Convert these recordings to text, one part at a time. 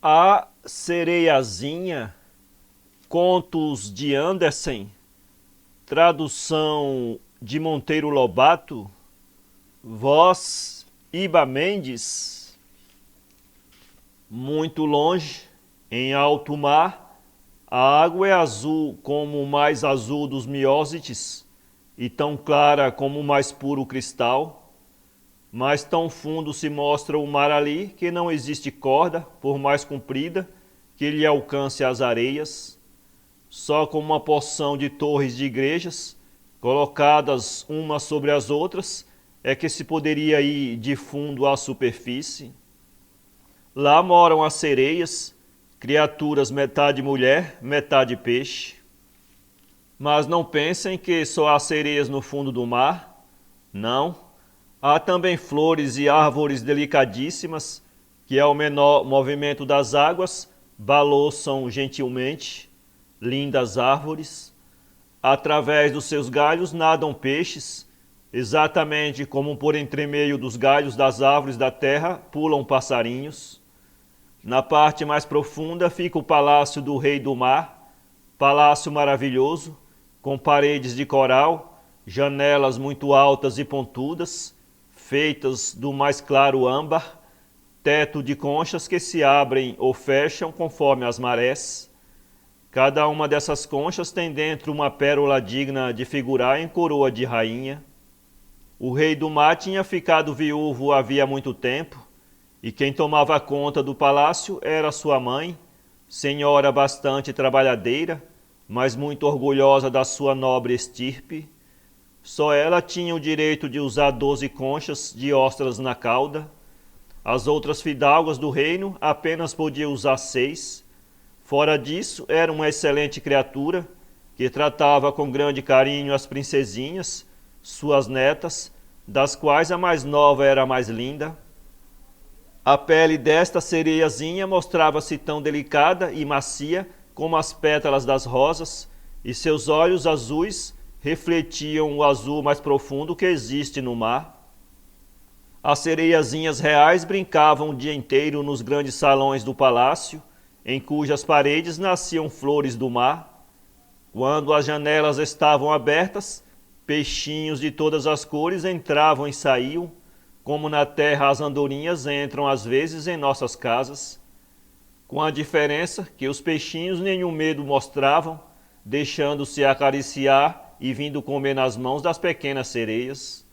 A Sereiazinha, contos de Andersen, tradução de Monteiro Lobato, voz Iba Mendes. Muito longe, em alto mar, a água é azul como o mais azul dos miósites e tão clara como o mais puro cristal. Mas tão fundo se mostra o mar ali que não existe corda, por mais comprida, que lhe alcance as areias. Só com uma porção de torres de igrejas, colocadas umas sobre as outras, é que se poderia ir de fundo à superfície. Lá moram as sereias, criaturas metade mulher, metade peixe. Mas não pensem que só há sereias no fundo do mar. Não. Há também flores e árvores delicadíssimas que, ao menor movimento das águas, balouçam gentilmente. Lindas árvores. Através dos seus galhos nadam peixes, exatamente como por entremeio dos galhos das árvores da terra pulam passarinhos. Na parte mais profunda fica o palácio do rei do mar, palácio maravilhoso, com paredes de coral, janelas muito altas e pontudas, feitas do mais claro âmbar, teto de conchas que se abrem ou fecham conforme as marés. Cada uma dessas conchas tem dentro uma pérola digna de figurar em coroa de rainha. O rei do mar tinha ficado viúvo havia muito tempo, e quem tomava conta do palácio era sua mãe, senhora bastante trabalhadeira, mas muito orgulhosa da sua nobre estirpe. Só ela tinha o direito de usar 12 conchas de ostras na cauda. As outras fidalgas do reino apenas podiam usar 6. Fora disso, era uma excelente criatura, que tratava com grande carinho as princesinhas, suas netas, das quais a mais nova era a mais linda. A pele desta sereiazinha mostrava-se tão delicada e macia como as pétalas das rosas, e seus olhos azuis refletiam o azul mais profundo que existe no mar. As sereiazinhas reais brincavam o dia inteiro nos grandes salões do palácio, em cujas paredes nasciam flores do mar. Quando as janelas estavam abertas, peixinhos de todas as cores entravam e saíam, como na terra as andorinhas entram às vezes em nossas casas, com a diferença que os peixinhos nenhum medo mostravam, deixando-se acariciar e vindo comer nas mãos das pequenas sereias.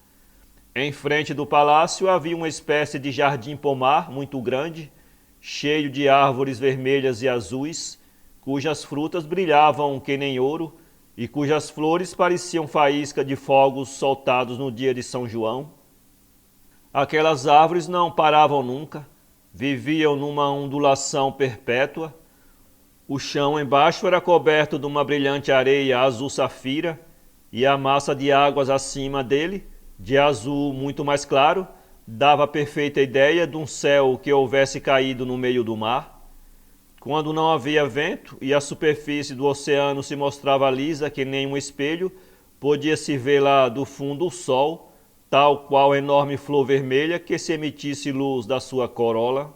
Em frente do palácio havia uma espécie de jardim-pomar muito grande, cheio de árvores vermelhas e azuis, cujas frutas brilhavam que nem ouro e cujas flores pareciam faísca de fogos soltados no dia de São João. Aquelas árvores não paravam nunca, viviam numa ondulação perpétua. O chão embaixo era coberto de uma brilhante areia azul safira, e a massa de águas acima dele, de azul muito mais claro, dava perfeita ideia de um céu que houvesse caído no meio do mar. Quando não havia vento e a superfície do oceano se mostrava lisa que nem um espelho, podia-se ver lá do fundo o sol, tal qual enorme flor vermelha que se emitisse luz da sua corola.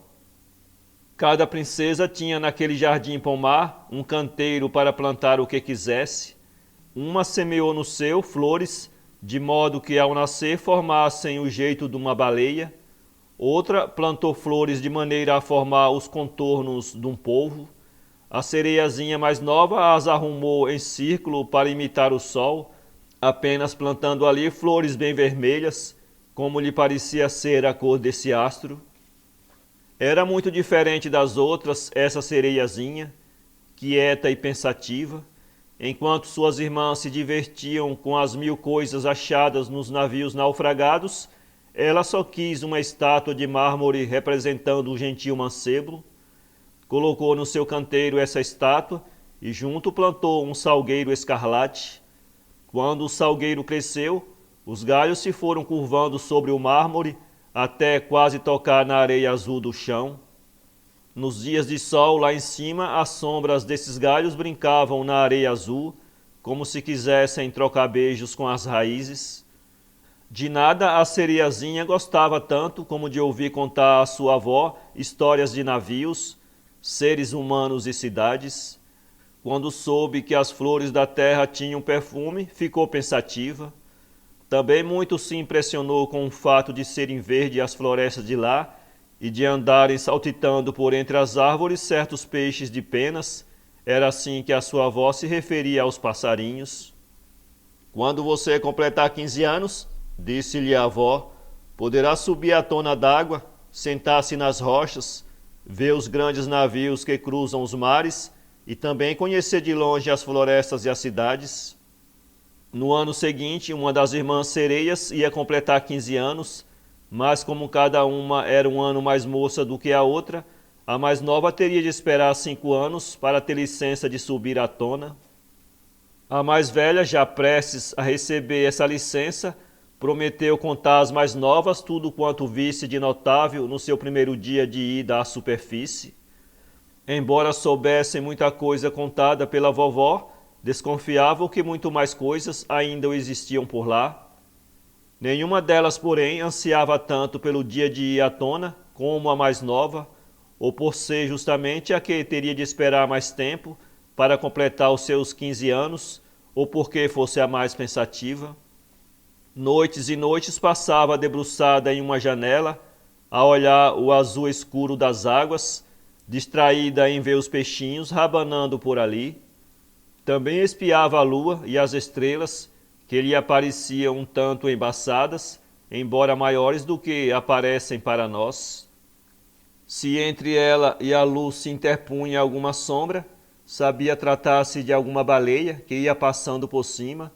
Cada princesa tinha naquele jardim-pomar um canteiro para plantar o que quisesse. Uma semeou no seu flores, de modo que ao nascer formassem o jeito de uma baleia. Outra plantou flores de maneira a formar os contornos de um polvo. A sereiazinha mais nova as arrumou em círculo para imitar o sol, apenas plantando ali flores bem vermelhas, como lhe parecia ser a cor desse astro. Era muito diferente das outras essa sereiazinha, quieta e pensativa. Enquanto suas irmãs se divertiam com as 1000 coisas achadas nos navios naufragados, ela só quis uma estátua de mármore representando um gentil mancebo. Colocou no seu canteiro essa estátua e junto plantou um salgueiro escarlate. Quando o salgueiro cresceu, os galhos se foram curvando sobre o mármore até quase tocar na areia azul do chão. Nos dias de sol lá em cima, as sombras desses galhos brincavam na areia azul, como se quisessem trocar beijos com as raízes. De nada a sereiazinha gostava tanto como de ouvir contar à sua avó histórias de navios, seres humanos e cidades. Quando soube que as flores da terra tinham perfume, ficou pensativa. Também muito se impressionou com o fato de serem verdes as florestas de lá e de andarem saltitando por entre as árvores certos peixes de penas. Era assim que a sua avó se referia aos passarinhos. Quando você completar 15 anos, disse-lhe a avó, poderá subir à tona d'água, sentar-se nas rochas, ver os grandes navios que cruzam os mares e também conhecer de longe as florestas e as cidades. No ano seguinte, uma das irmãs sereias ia completar 15 anos, mas como cada uma era um ano mais moça do que a outra, a mais nova teria de esperar 5 anos para ter licença de subir à tona. A mais velha, já prestes a receber essa licença, prometeu contar às mais novas tudo quanto visse de notável no seu primeiro dia de ida à superfície. Embora soubessem muita coisa contada pela vovó, desconfiavam que muito mais coisas ainda existiam por lá. Nenhuma delas, porém, ansiava tanto pelo dia de ir à tona como a mais nova, ou por ser justamente a que teria de esperar mais tempo para completar os seus 15 anos, ou porque fosse a mais pensativa. Noites e noites passava debruçada em uma janela, a olhar o azul escuro das águas, distraída em ver os peixinhos rabanando por ali. Também espiava a lua e as estrelas, que lhe apareciam um tanto embaçadas, embora maiores do que aparecem para nós. Se entre ela e a luz se interpunha alguma sombra, sabia tratar-se de alguma baleia que ia passando por cima,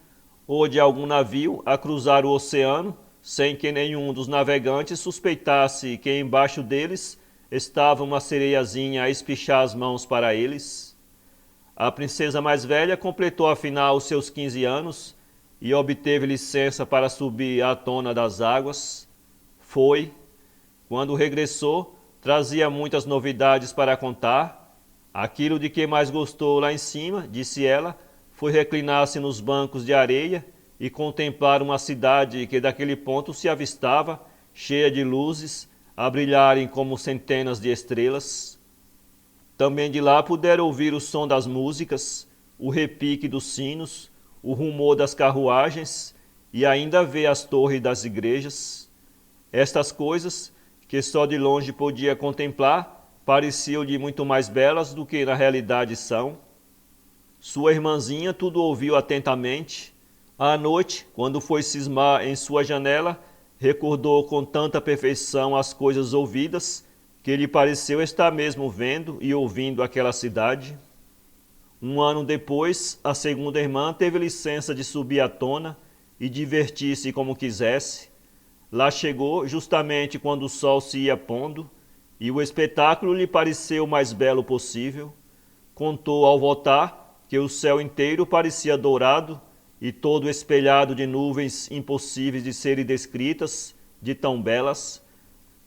ou de algum navio a cruzar o oceano, sem que nenhum dos navegantes suspeitasse que embaixo deles estava uma sereiazinha a espichar as mãos para eles. A princesa mais velha completou afinal os seus 15 anos e obteve licença para subir à tona das águas. Foi. Quando regressou, trazia muitas novidades para contar. Aquilo de que mais gostou lá em cima, disse ela, foi reclinar-se nos bancos de areia e contemplar uma cidade que daquele ponto se avistava, cheia de luzes, a brilharem como centenas de estrelas. Também de lá puderam ouvir o som das músicas, o repique dos sinos, o rumor das carruagens e ainda ver as torres das igrejas. Estas coisas, que só de longe podia contemplar, pareciam-lhe muito mais belas do que na realidade são. Sua irmãzinha tudo ouviu atentamente. À noite, quando foi cismar em sua janela, recordou com tanta perfeição as coisas ouvidas, que lhe pareceu estar mesmo vendo e ouvindo aquela cidade. Um ano depois, a segunda irmã teve licença de subir à tona e divertir-se como quisesse. Lá chegou justamente quando o sol se ia pondo, e o espetáculo lhe pareceu o mais belo possível. Contou ao voltar que o céu inteiro parecia dourado e todo espelhado de nuvens impossíveis de serem descritas, de tão belas.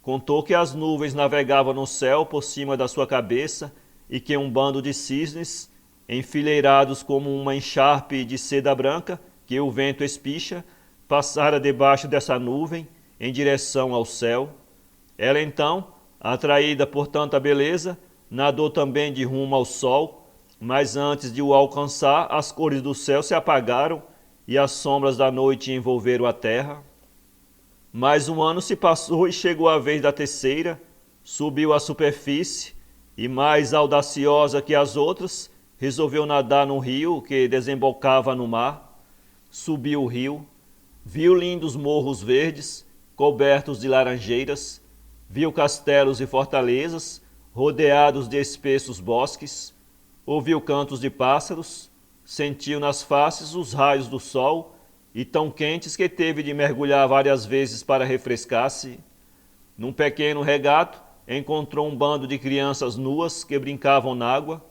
Contou que as nuvens navegavam no céu por cima da sua cabeça e que um bando de cisnes, enfileirados como uma encharpe de seda branca que o vento espicha, passara debaixo dessa nuvem em direção ao céu. Ela então, atraída por tanta beleza, nadou também de rumo ao sol, mas antes de o alcançar, as cores do céu se apagaram e as sombras da noite envolveram a terra. Mais um ano se passou e chegou a vez da terceira, subiu à superfície e, mais audaciosa que as outras, resolveu nadar num rio que desembocava no mar. Subiu o rio, viu lindos morros verdes, cobertos de laranjeiras, viu castelos e fortalezas, rodeados de espessos bosques, ouviu cantos de pássaros, sentiu nas faces os raios do sol, e tão quentes que teve de mergulhar várias vezes para refrescar-se. Num pequeno regato, encontrou um bando de crianças nuas que brincavam na água.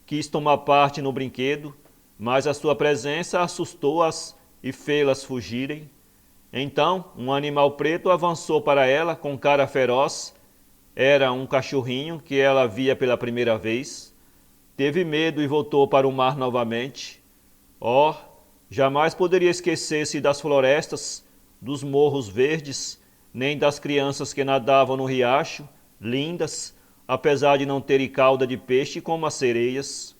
Quis tomar parte no brinquedo, mas a sua presença assustou-as e fê-las fugirem. Então, um animal preto avançou para ela com cara feroz. Era um cachorrinho que ela via pela primeira vez. Teve medo e voltou para o mar novamente. Oh, jamais poderia esquecer-se das florestas, dos morros verdes, nem das crianças que nadavam no riacho, lindas, apesar de não terem cauda de peixe como as sereias.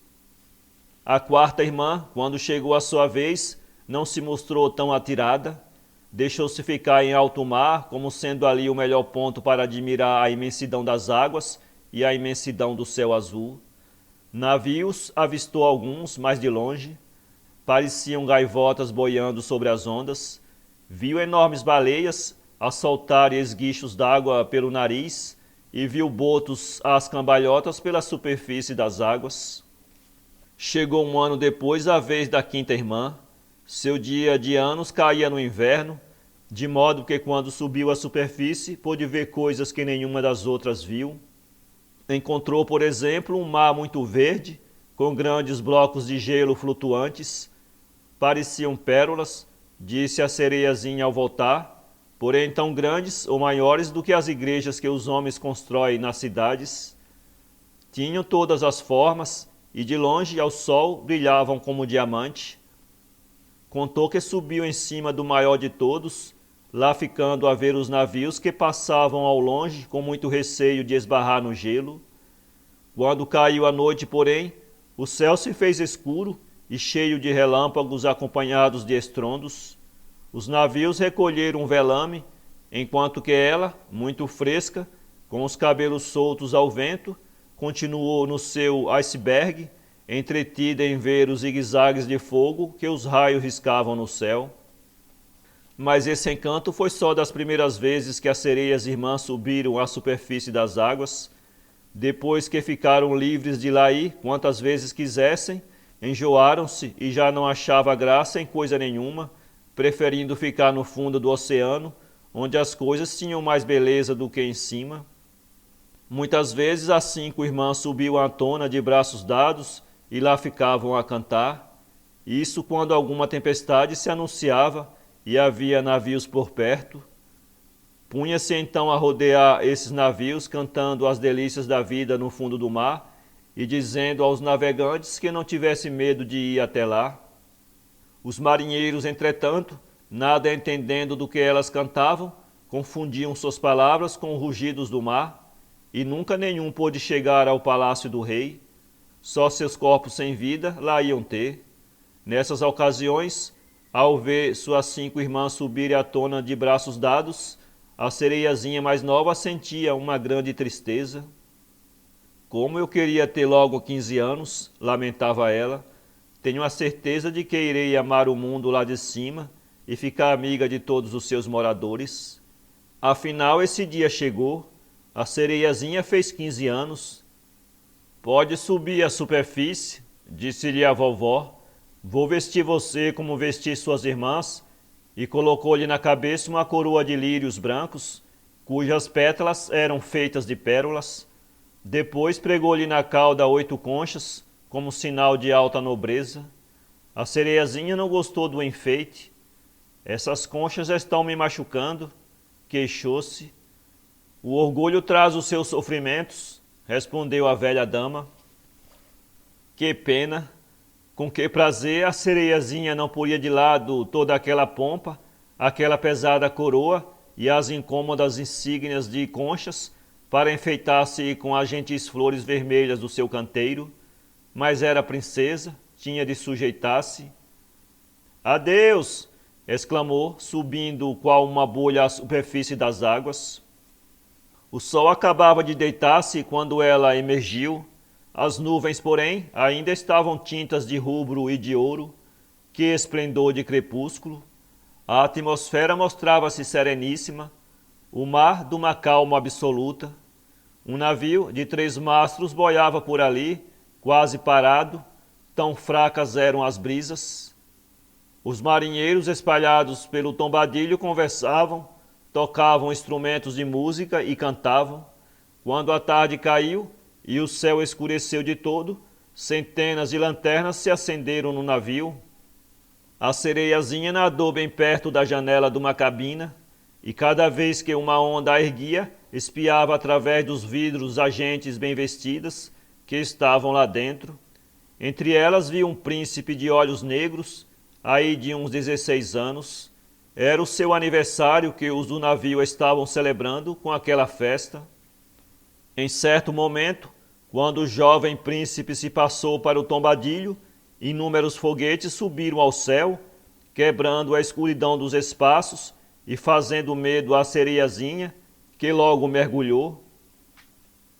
A quarta irmã, quando chegou a sua vez, não se mostrou tão atirada, deixou-se ficar em alto mar, como sendo ali o melhor ponto para admirar a imensidão das águas e a imensidão do céu azul. Navios avistou alguns, mais de longe, pareciam gaivotas boiando sobre as ondas. Viu enormes baleias a soltarem esguichos d'água pelo nariz e viu botos às cambalhotas pela superfície das águas. Chegou um ano depois a vez da quinta irmã. Seu dia de anos caía no inverno, de modo que quando subiu à superfície pôde ver coisas que nenhuma das outras viu. Encontrou, por exemplo, um mar muito verde, com grandes blocos de gelo flutuantes. Pareciam pérolas, disse a sereiazinha ao voltar, porém tão grandes ou maiores do que as igrejas que os homens constroem nas cidades. Tinham todas as formas e de longe ao sol brilhavam como diamante. Contou que subiu em cima do maior de todos, lá ficando a ver os navios que passavam ao longe com muito receio de esbarrar no gelo. Quando caiu a noite, porém, o céu se fez escuro e cheio de relâmpagos acompanhados de estrondos. Os navios recolheram um velame, enquanto que ela, muito fresca, com os cabelos soltos ao vento, continuou no seu iceberg, entretida em ver os zigue-zagues de fogo que os raios riscavam no céu. Mas esse encanto foi só das primeiras vezes que as sereias irmãs subiram à superfície das águas. Depois que ficaram livres de lá ir quantas vezes quisessem, enjoaram-se e já não achava graça em coisa nenhuma, preferindo ficar no fundo do oceano, onde as coisas tinham mais beleza do que em cima. Muitas vezes as 5 irmãs subiam à tona de braços dados e lá ficavam a cantar. Isso quando alguma tempestade se anunciava e havia navios por perto. Punha-se então a rodear esses navios, cantando as delícias da vida no fundo do mar e dizendo aos navegantes que não tivessem medo de ir até lá. Os marinheiros, entretanto, nada entendendo do que elas cantavam, confundiam suas palavras com rugidos do mar, e nunca nenhum pôde chegar ao palácio do rei. Só seus corpos sem vida lá iam ter. Nessas ocasiões, ao ver suas 5 irmãs subirem à tona de braços dados, a sereiazinha mais nova sentia uma grande tristeza. Como eu queria ter logo 15 anos, lamentava ela. Tenho a certeza de que irei amar o mundo lá de cima e ficar amiga de todos os seus moradores. Afinal, esse dia chegou. A sereiazinha fez 15 anos. Pode subir à superfície, disse-lhe a vovó. Vou vestir você como vesti suas irmãs. E colocou-lhe na cabeça uma coroa de lírios brancos, cujas pétalas eram feitas de pérolas. Depois pregou-lhe na cauda 8 conchas, como sinal de alta nobreza. A sereiazinha não gostou do enfeite. Essas conchas estão me machucando, queixou-se. O orgulho traz os seus sofrimentos, respondeu a velha dama. Que pena! Com que prazer a sereiazinha não poria de lado toda aquela pompa, aquela pesada coroa e as incômodas insígnias de conchas para enfeitar-se com as gentis flores vermelhas do seu canteiro, mas era princesa, tinha de sujeitar-se. Adeus! Exclamou, subindo qual uma bolha à superfície das águas. O sol acabava de deitar-se quando ela emergiu. As nuvens, porém, ainda estavam tintas de rubro e de ouro. Que esplendor de crepúsculo! A atmosfera mostrava-se sereníssima, o mar de uma calma absoluta. Um navio de 3 mastros boiava por ali, quase parado, tão fracas eram as brisas. Os marinheiros espalhados pelo tombadilho conversavam, tocavam instrumentos de música e cantavam. Quando a tarde caiu e o céu escureceu de todo, centenas de lanternas se acenderam no navio. A sereiazinha nadou bem perto da janela de uma cabina, e cada vez que uma onda a erguia, espiava através dos vidros agentes bem vestidas que estavam lá dentro. Entre elas viu um príncipe de olhos negros, aí de uns 16 anos. Era o seu aniversário que os do navio estavam celebrando com aquela festa. Em certo momento, quando o jovem príncipe se passou para o tombadilho, inúmeros foguetes subiram ao céu, quebrando a escuridão dos espaços e fazendo medo à sereiazinha, que logo mergulhou.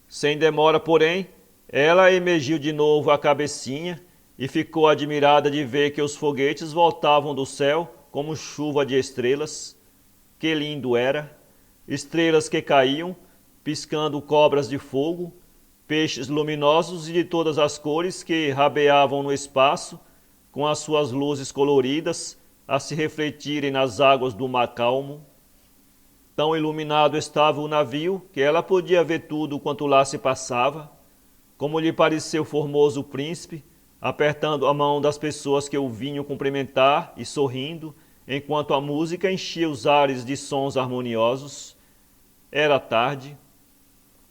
Sem demora, porém, ela emergiu de novo a cabecinha e ficou admirada de ver que os foguetes voltavam do céu como chuva de estrelas. Que lindo era! Estrelas que caíam, piscando cobras de fogo, peixes luminosos e de todas as cores que rabeavam no espaço, com as suas luzes coloridas a se refletirem nas águas do mar calmo. Tão iluminado estava o navio que ela podia ver tudo quanto lá se passava. Como lhe pareceu formoso o príncipe, apertando a mão das pessoas que o vinham cumprimentar e sorrindo, enquanto a música enchia os ares de sons harmoniosos. Era tarde.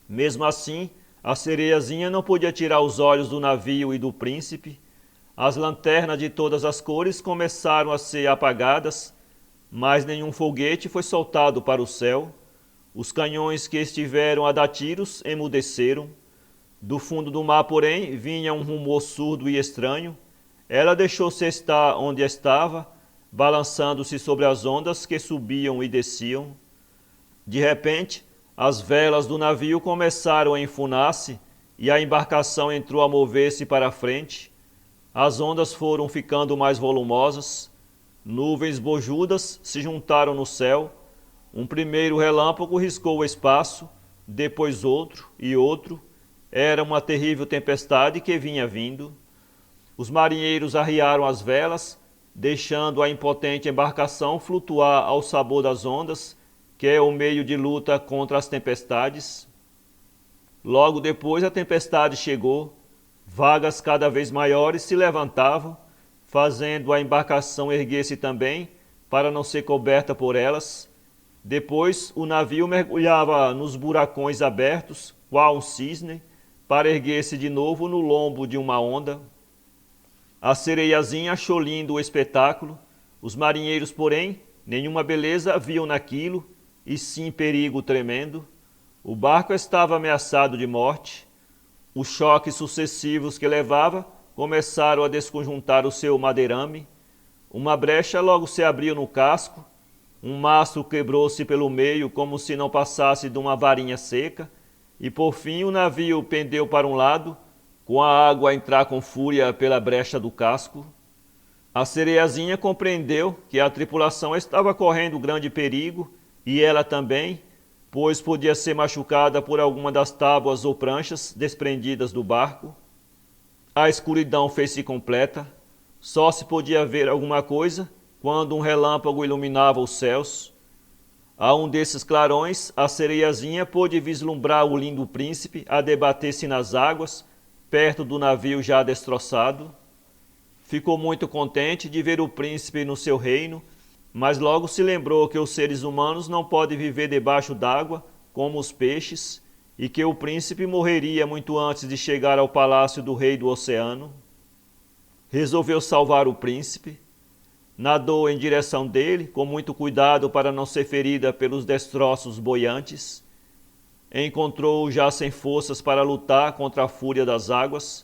Mesmo assim, a sereiazinha não podia tirar os olhos do navio e do príncipe. As lanternas de todas as cores começaram a ser apagadas, mas nenhum foguete foi soltado para o céu. Os canhões que estiveram a dar tiros emudeceram. Do fundo do mar, porém, vinha um rumor surdo e estranho. Ela deixou-se estar onde estava, balançando-se sobre as ondas que subiam e desciam. De repente, as velas do navio começaram a enfunar-se e a embarcação entrou a mover-se para a frente. As ondas foram ficando mais volumosas. Nuvens bojudas se juntaram no céu. Um primeiro relâmpago riscou o espaço, depois outro e outro. Era uma terrível tempestade que vinha vindo. Os marinheiros arriaram as velas, deixando a impotente embarcação flutuar ao sabor das ondas, que é o meio de luta contra as tempestades. Logo depois a tempestade chegou. Vagas cada vez maiores se levantavam, fazendo a embarcação erguer-se também, para não ser coberta por elas. Depois o navio mergulhava nos buracões abertos, qual um cisne, para erguer-se de novo no lombo de uma onda. A sereiazinha achou lindo o espetáculo. Os marinheiros, porém, nenhuma beleza viam naquilo, e sim perigo tremendo. O barco estava ameaçado de morte. Os choques sucessivos que levava começaram a desconjuntar o seu madeirame. Uma brecha logo se abriu no casco. Um mastro quebrou-se pelo meio como se não passasse de uma varinha seca. E por fim o navio pendeu para um lado, com a água a entrar com fúria pela brecha do casco. A sereiazinha compreendeu que a tripulação estava correndo grande perigo, e ela também, pois podia ser machucada por alguma das tábuas ou pranchas desprendidas do barco. A escuridão fez-se completa. Só se podia ver alguma coisa quando um relâmpago iluminava os céus. A um desses clarões, a sereiazinha pôde vislumbrar o lindo príncipe a debater-se nas águas, perto do navio já destroçado. Ficou muito contente de ver o príncipe no seu reino, mas logo se lembrou que os seres humanos não podem viver debaixo d'água, como os peixes, e que o príncipe morreria muito antes de chegar ao palácio do rei do oceano. Resolveu salvar o príncipe. Nadou em direção dele, com muito cuidado para não ser ferida pelos destroços boiantes. Encontrou-o já sem forças para lutar contra a fúria das águas.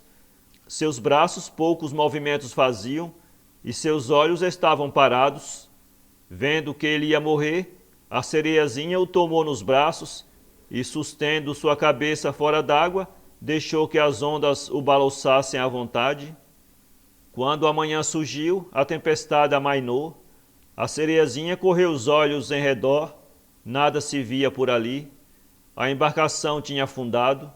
Seus braços poucos movimentos faziam e seus olhos estavam parados. Vendo que ele ia morrer, a sereiazinha o tomou nos braços e, sustendo sua cabeça fora d'água, deixou que as ondas o balançassem à vontade. Quando a manhã surgiu, a tempestade amainou. A sereiazinha correu os olhos em redor, nada se via por ali. A embarcação tinha afundado.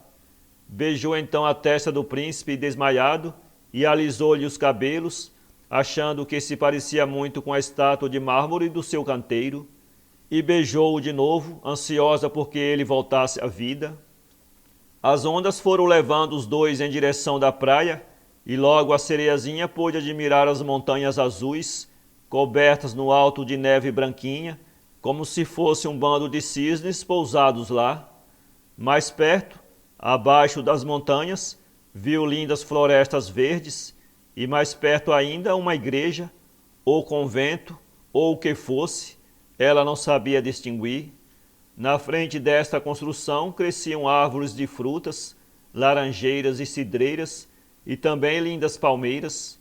Beijou então a testa do príncipe desmaiado e alisou-lhe os cabelos, achando que se parecia muito com a estátua de mármore do seu canteiro, e beijou-o de novo, ansiosa porque ele voltasse à vida. As ondas foram levando os dois em direção da praia, e logo a sereiazinha pôde admirar as montanhas azuis, cobertas no alto de neve branquinha, como se fosse um bando de cisnes pousados lá. Mais perto, abaixo das montanhas, viu lindas florestas verdes, e mais perto ainda uma igreja, ou convento, ou o que fosse, ela não sabia distinguir. Na frente desta construção cresciam árvores de frutas, laranjeiras e cidreiras, e também lindas palmeiras.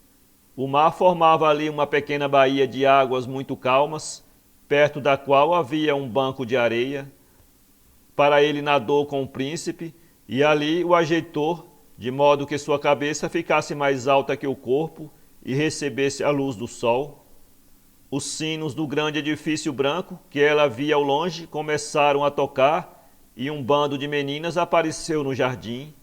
O mar formava ali uma pequena baía de águas muito calmas, perto da qual havia um banco de areia. Para ele nadou com o príncipe, e ali o ajeitou, de modo que sua cabeça ficasse mais alta que o corpo e recebesse a luz do sol. Os sinos do grande edifício branco, que ela via ao longe, começaram a tocar, e um bando de meninas apareceu no jardim.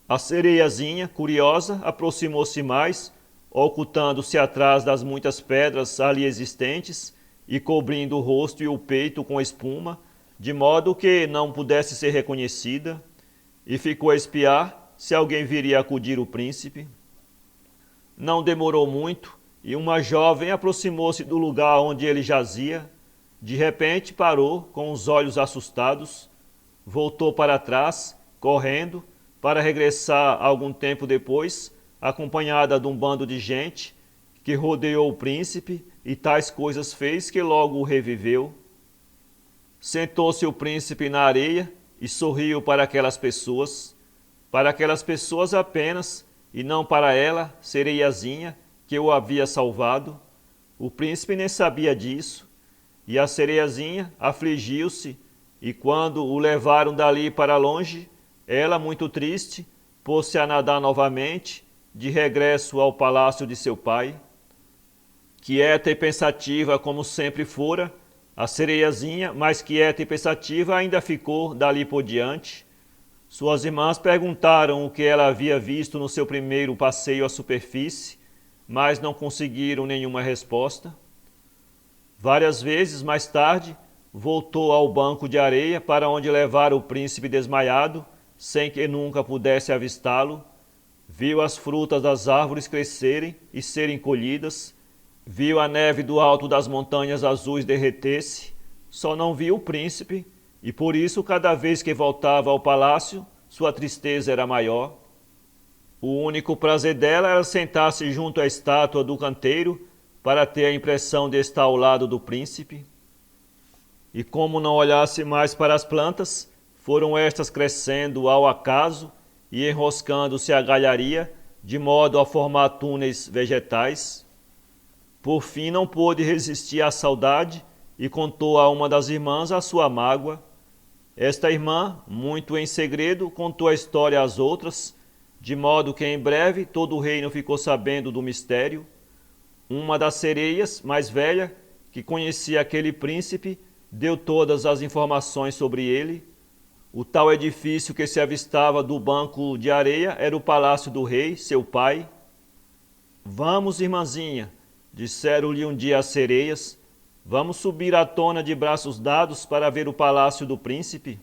A sereiazinha, curiosa, aproximou-se mais, ocultando-se atrás das muitas pedras ali existentes e cobrindo o rosto e o peito com espuma, de modo que não pudesse ser reconhecida, e ficou a espiar se alguém viria acudir o príncipe. Não demorou muito, e uma jovem aproximou-se do lugar onde ele jazia. De repente parou, com os olhos assustados, voltou para trás, correndo, para regressar algum tempo depois, acompanhada de um bando de gente, que rodeou o príncipe e tais coisas fez que logo o reviveu. Sentou-se o príncipe na areia e sorriu para aquelas pessoas apenas, e não para ela, sereiazinha, que o havia salvado. O príncipe nem sabia disso, e a sereiazinha afligiu-se, e quando o levaram dali para longe, ela, muito triste, pôs-se a nadar novamente, de regresso ao palácio de seu pai. Quieta e pensativa como sempre fora, a sereiazinha, mais quieta e pensativa, ainda ficou dali por diante. Suas irmãs perguntaram o que ela havia visto no seu primeiro passeio à superfície, mas não conseguiram nenhuma resposta. Várias vezes mais tarde, voltou ao banco de areia para onde levara o príncipe desmaiado, sem que nunca pudesse avistá-lo. Viu as frutas das árvores crescerem e serem colhidas, viu a neve do alto das montanhas azuis derreter-se, só não viu o príncipe, e por isso cada vez que voltava ao palácio, sua tristeza era maior. O único prazer dela era sentar-se junto à estátua do canteiro para ter a impressão de estar ao lado do príncipe. E como não olhasse mais para as plantas, foram estas crescendo ao acaso e enroscando-se à galharia, de modo a formar túneis vegetais. Por fim não pôde resistir à saudade e contou a uma das irmãs a sua mágoa. Esta irmã, muito em segredo, contou a história às outras, de modo que em breve todo o reino ficou sabendo do mistério. Uma das sereias, mais velha, que conhecia aquele príncipe, deu todas as informações sobre ele. O tal edifício que se avistava do banco de areia era o palácio do rei, seu pai. Vamos, irmãzinha, disseram-lhe um dia as sereias, vamos subir à tona de braços dados para ver o palácio do príncipe.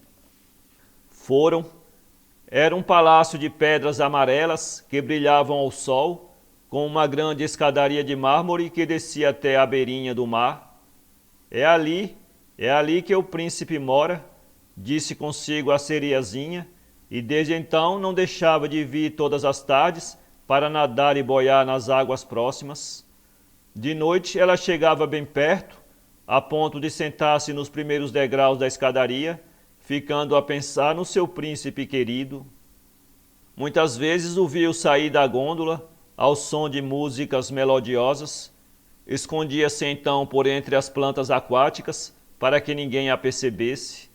Foram. Era um palácio de pedras amarelas que brilhavam ao sol, com uma grande escadaria de mármore que descia até a beirinha do mar. É ali que o príncipe mora, disse consigo a sereiazinha, e desde então não deixava de vir todas as tardes para nadar e boiar nas águas próximas. De noite ela chegava bem perto, a ponto de sentar-se nos primeiros degraus da escadaria, ficando a pensar no seu príncipe querido. Muitas vezes o viu sair da gôndola, ao som de músicas melodiosas. Escondia-se então por entre as plantas aquáticas, para que ninguém a percebesse.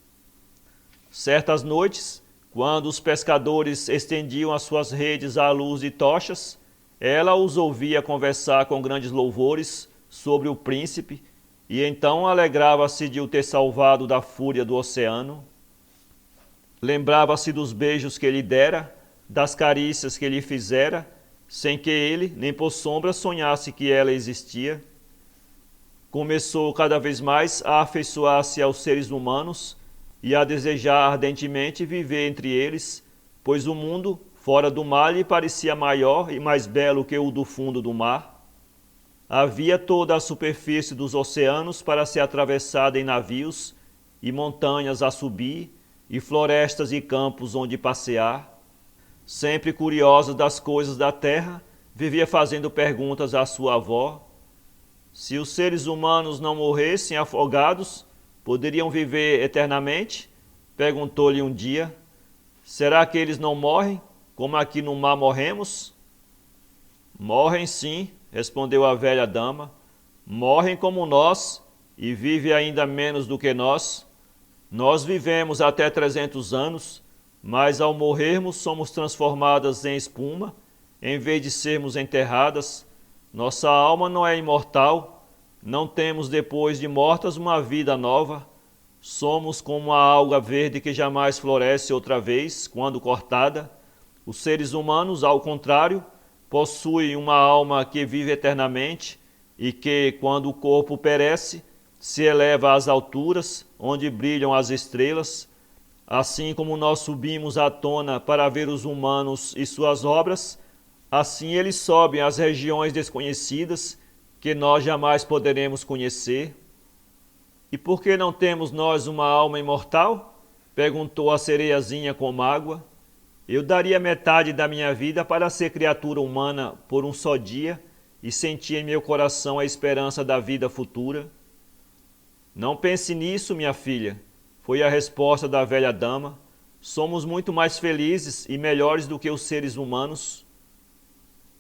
Certas noites, quando os pescadores estendiam as suas redes à luz de tochas, ela os ouvia conversar com grandes louvores sobre o príncipe, e então alegrava-se de o ter salvado da fúria do oceano. Lembrava-se dos beijos que lhe dera, das carícias que lhe fizera, sem que ele, nem por sombra, sonhasse que ela existia. Começou cada vez mais a afeiçoar-se aos seres humanos e a desejar ardentemente viver entre eles, pois o mundo, fora do mar, lhe parecia maior e mais belo que o do fundo do mar. Havia toda a superfície dos oceanos para ser atravessada em navios, e montanhas a subir, e florestas e campos onde passear. Sempre curiosa das coisas da terra, vivia fazendo perguntas à sua avó. Se os seres humanos não morressem afogados, poderiam viver eternamente? Perguntou-lhe um dia. Será que eles não morrem, como aqui no mar morremos? Morrem sim, respondeu a velha dama. Morrem como nós e vivem ainda menos do que nós. Nós vivemos até 300 anos, mas ao morrermos somos transformadas em espuma, em vez de sermos enterradas. Nossa alma não é imortal, não temos depois de mortas uma vida nova. Somos como a alga verde que jamais floresce outra vez, quando cortada. Os seres humanos, ao contrário, possuem uma alma que vive eternamente e que, quando o corpo perece, se eleva às alturas, onde brilham as estrelas. Assim como nós subimos à tona para ver os humanos e suas obras, assim eles sobem às regiões desconhecidas que nós jamais poderemos conhecer. E por que não temos nós uma alma imortal? Perguntou a sereiazinha com mágoa. Eu daria metade da minha vida para ser criatura humana por um só dia e sentir em meu coração a esperança da vida futura. Não pense nisso, minha filha, foi a resposta da velha dama. Somos muito mais felizes e melhores do que os seres humanos.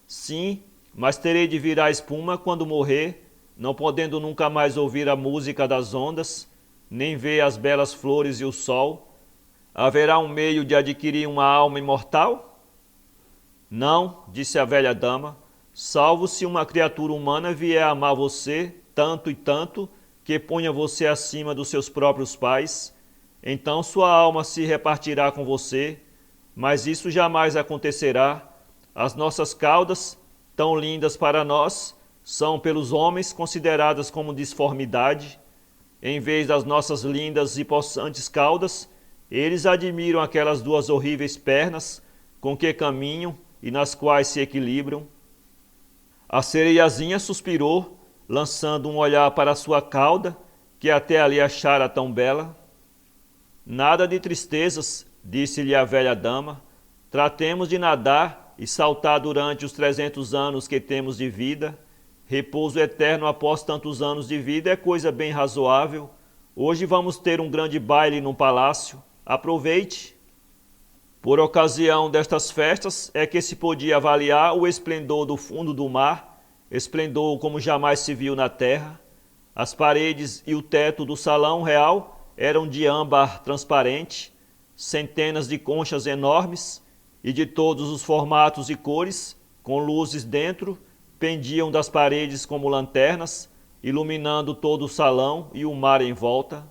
Sim, mas terei de virar espuma quando morrer, não podendo nunca mais ouvir a música das ondas, nem ver as belas flores e o sol. Haverá um meio de adquirir uma alma imortal? Não, disse a velha dama, salvo se uma criatura humana vier a amar você tanto e tanto que ponha você acima dos seus próprios pais. Então sua alma se repartirá com você, mas isso jamais acontecerá. As nossas caudas, tão lindas para nós, são pelos homens consideradas como disformidade. Em vez das nossas lindas e possantes caudas, eles admiram aquelas duas horríveis pernas com que caminham e nas quais se equilibram. A sereiazinha suspirou, lançando um olhar para sua cauda, que até ali achara tão bela. Nada de tristezas, disse-lhe a velha dama. Tratemos de nadar e saltar durante os 300 anos que temos de vida. Repouso eterno após tantos anos de vida é coisa bem razoável. Hoje vamos ter um grande baile num palácio. Aproveite. Por ocasião destas festas é que se podia avaliar o esplendor do fundo do mar, esplendor como jamais se viu na terra. As paredes e o teto do salão real eram de âmbar transparente, centenas de conchas enormes e de todos os formatos e cores, com luzes dentro, pendiam das paredes como lanternas, iluminando todo o salão e o mar em volta.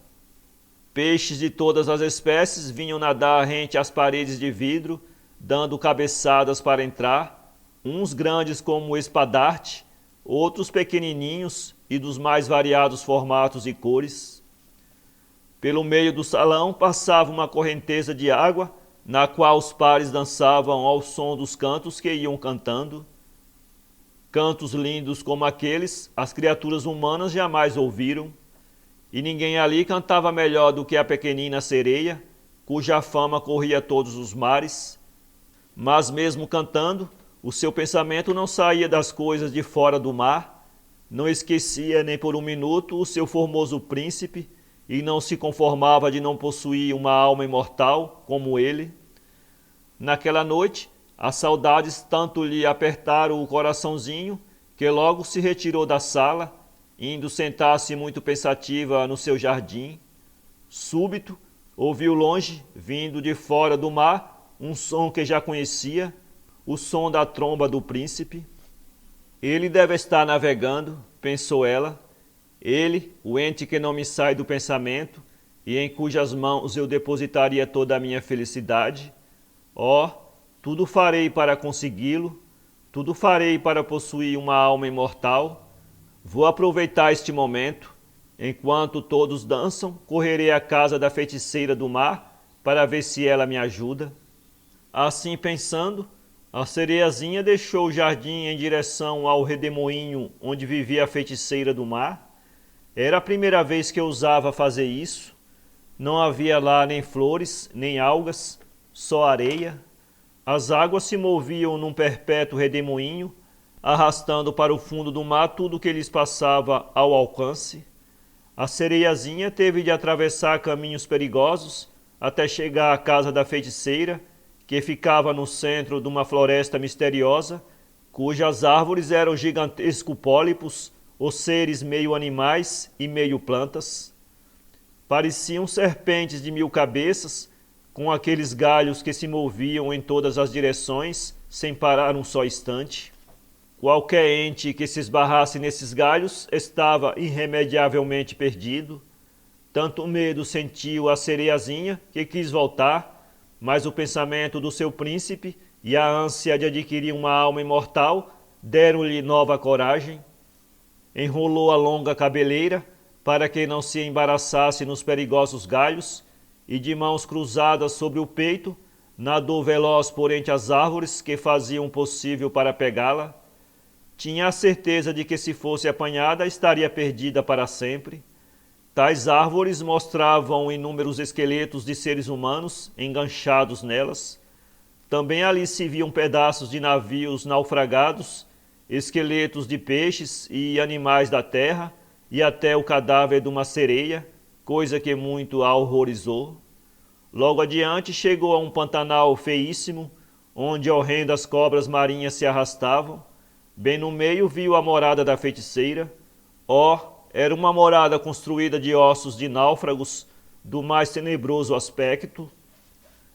Peixes de todas as espécies vinham nadar rente às paredes de vidro, dando cabeçadas para entrar, uns grandes como o espadarte, outros pequenininhos e dos mais variados formatos e cores. Pelo meio do salão passava uma correnteza de água, na qual os pares dançavam ao som dos cantos que iam cantando. Cantos lindos como aqueles as criaturas humanas jamais ouviram, e ninguém ali cantava melhor do que a pequenina sereia, cuja fama corria todos os mares. Mas mesmo cantando, o seu pensamento não saía das coisas de fora do mar, não esquecia nem por um minuto o seu formoso príncipe, e não se conformava de não possuir uma alma imortal como ele. Naquela noite, as saudades tanto lhe apertaram o coraçãozinho, que logo se retirou da sala, indo sentar-se muito pensativa no seu jardim. Súbito, ouviu longe, vindo de fora do mar, um som que já conhecia, o som da tromba do príncipe. Ele deve estar navegando, pensou ela, ele, o ente que não me sai do pensamento e em cujas mãos eu depositaria toda a minha felicidade. Oh, tudo farei para consegui-lo, tudo farei para possuir uma alma imortal. Vou aproveitar este momento. Enquanto todos dançam, correrei à casa da feiticeira do mar para ver se ela me ajuda. Assim pensando, a sereiazinha deixou o jardim em direção ao redemoinho onde vivia a feiticeira do mar. Era a primeira vez que ousava fazer isso. Não havia lá nem flores, nem algas, só areia. As águas se moviam num perpétuo redemoinho, arrastando para o fundo do mar tudo que lhes passava ao alcance. A sereiazinha teve de atravessar caminhos perigosos até chegar à casa da feiticeira, que ficava no centro de uma floresta misteriosa, cujas árvores eram gigantescos pólipos, ou seres meio animais e meio plantas. Pareciam serpentes de 1000 cabeças, com aqueles galhos que se moviam em todas as direções, sem parar um só instante. Qualquer ente que se esbarrasse nesses galhos estava irremediavelmente perdido. Tanto medo sentiu a sereiazinha que quis voltar, mas o pensamento do seu príncipe e a ânsia de adquirir uma alma imortal deram-lhe nova coragem. Enrolou a longa cabeleira para que não se embaraçasse nos perigosos galhos e, de mãos cruzadas sobre o peito, nadou veloz por entre as árvores que faziam o possível para pegá-la. Tinha a certeza de que, se fosse apanhada, estaria perdida para sempre. Tais árvores mostravam inúmeros esqueletos de seres humanos enganchados nelas. Também ali se viam pedaços de navios naufragados, esqueletos de peixes e animais da terra, e até o cadáver de uma sereia, coisa que muito a horrorizou. Logo adiante chegou a um pantanal feíssimo, onde horrendas cobras marinhas se arrastavam. Bem no meio viu a morada da feiticeira. Era uma morada construída de ossos de náufragos, do mais tenebroso aspecto.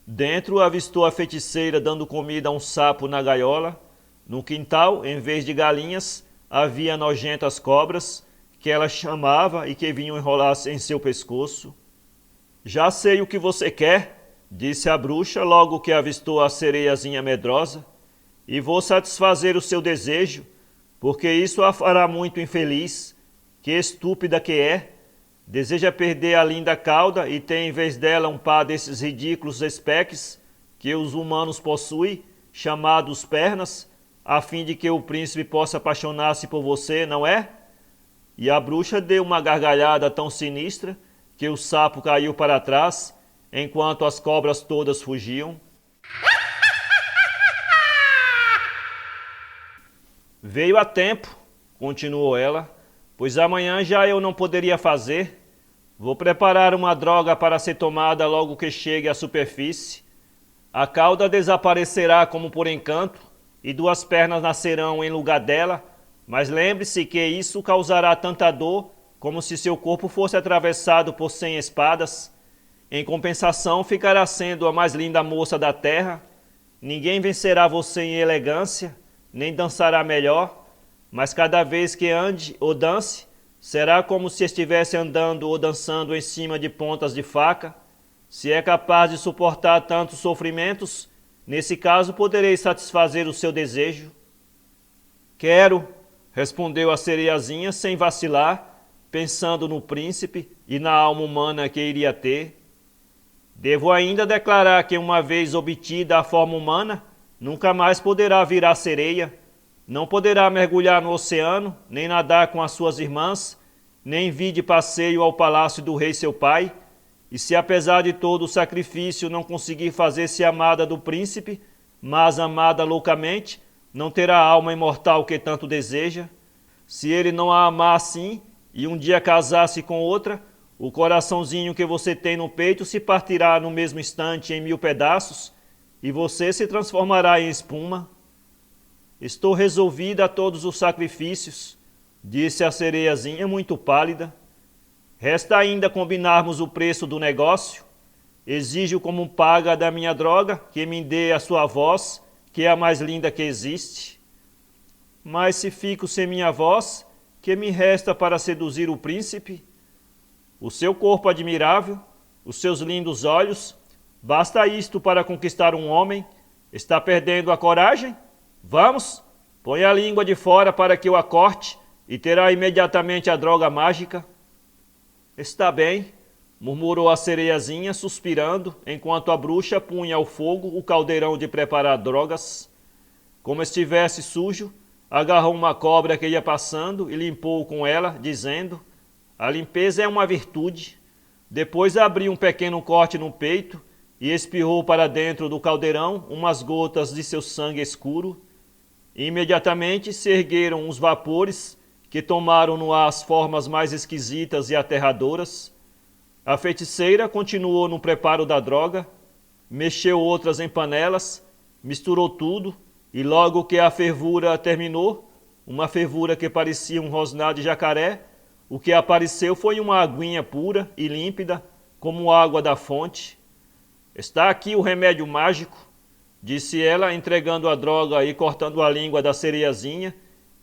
Dentro avistou a feiticeira dando comida a um sapo na gaiola. No quintal, em vez de galinhas, havia nojentas cobras, que ela chamava e que vinham enrolar-se em seu pescoço. Já sei o que você quer, disse a bruxa logo que avistou a sereiazinha medrosa, e vou satisfazer o seu desejo, porque isso a fará muito infeliz. Que estúpida que é! Deseja perder a linda cauda e tem em vez dela um par desses ridículos espeques que os humanos possuem, chamados pernas, a fim de que o príncipe possa apaixonar-se por você, não é? E a bruxa deu uma gargalhada tão sinistra que o sapo caiu para trás, enquanto as cobras todas fugiam. Veio a tempo, continuou ela, pois amanhã já eu não poderia fazer. Vou preparar uma droga para ser tomada logo que chegue à superfície. A cauda desaparecerá como por encanto, e 2 pernas nascerão em lugar dela, mas lembre-se que isso causará tanta dor como se seu corpo fosse atravessado por 100 espadas. Em compensação, ficará sendo a mais linda moça da terra. Ninguém vencerá você em elegância, nem dançará melhor, mas cada vez que ande ou dance, será como se estivesse andando ou dançando em cima de pontas de faca. Se é capaz de suportar tantos sofrimentos, nesse caso poderei satisfazer o seu desejo. Quero, respondeu a sereiazinha sem vacilar, pensando no príncipe e na alma humana que iria ter. Devo ainda declarar que, uma vez obtida a forma humana, nunca mais poderá virar sereia. Não poderá mergulhar no oceano, nem nadar com as suas irmãs, nem vir de passeio ao palácio do rei seu pai. E se, apesar de todo o sacrifício, não conseguir fazer-se amada do príncipe, mas amada loucamente, não terá a alma imortal que tanto deseja. Se ele não a amar assim, e um dia casar-se com outra, o coraçãozinho que você tem no peito se partirá no mesmo instante em 1000 pedaços, e você se transformará em espuma. Estou resolvida a todos os sacrifícios, disse a sereiazinha muito pálida. Resta ainda combinarmos o preço do negócio. Exijo como paga da minha droga que me dê a sua voz, que é a mais linda que existe. Mas se fico sem minha voz, que me resta para seduzir o príncipe? O seu corpo admirável, os seus lindos olhos, basta isto para conquistar um homem? Está perdendo a coragem? Vamos, põe a língua de fora para que eu a corte e terá imediatamente a droga mágica. Está bem, murmurou a sereiazinha, suspirando, enquanto a bruxa punha ao fogo o caldeirão de preparar drogas. Como estivesse sujo, agarrou uma cobra que ia passando e limpou com ela, dizendo: a limpeza é uma virtude. Depois abriu um pequeno corte no peito e espirrou para dentro do caldeirão umas gotas de seu sangue escuro. Imediatamente se ergueram uns vapores que tomaram no ar as formas mais esquisitas e aterradoras. A feiticeira continuou no preparo da droga, mexeu outras em panelas, misturou tudo, e logo que a fervura terminou, uma fervura que parecia um rosnar de jacaré, o que apareceu foi uma aguinha pura e límpida, como água da fonte. Está aqui o remédio mágico, disse ela, entregando a droga e cortando a língua da sereiazinha,